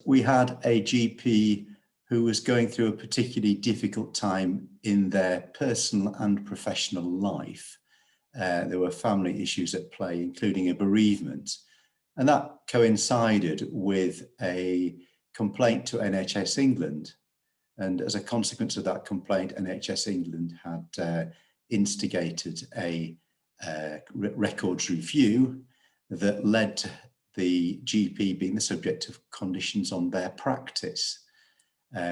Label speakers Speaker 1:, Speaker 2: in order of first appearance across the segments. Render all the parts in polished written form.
Speaker 1: we had a GP who was going through a particularly difficult time in their personal and professional life. There were family issues at play, including a bereavement, and that coincided with a complaint to NHS England. And as a consequence of that complaint, NHS England had instigated a records review that led to the GP being the subject of conditions on their practice,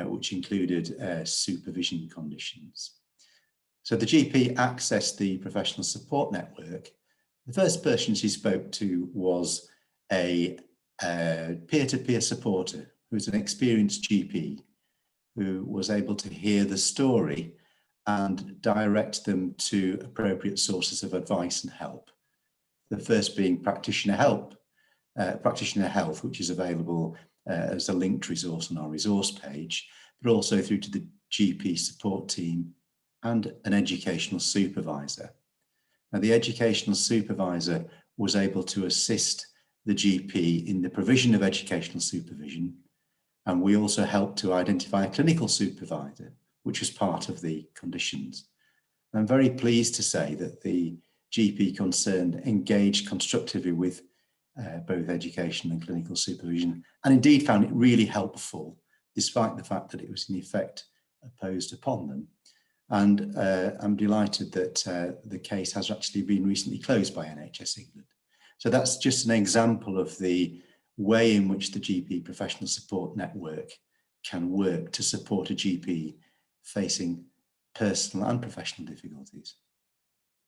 Speaker 1: which included supervision conditions. So the GP accessed the professional support network. The first person she spoke to was a peer-to-peer supporter who's an experienced GP who was able to hear the story and direct them to appropriate sources of advice and help. The first being Practitioner Health, which is available as a linked resource on our resource page, but also through to the GP support team and an educational supervisor. Now, the educational supervisor was able to assist the GP in the provision of educational supervision, and we also helped to identify a clinical supervisor, which was part of the conditions. I'm very pleased to say that the GP concerned engaged constructively with both education and clinical supervision, and indeed found it really helpful, despite the fact that it was in effect imposed upon them. And I'm delighted that the case has actually been recently closed by NHS England. So that's just an example of the way in which the GP professional support network can work to support a GP facing personal and professional difficulties.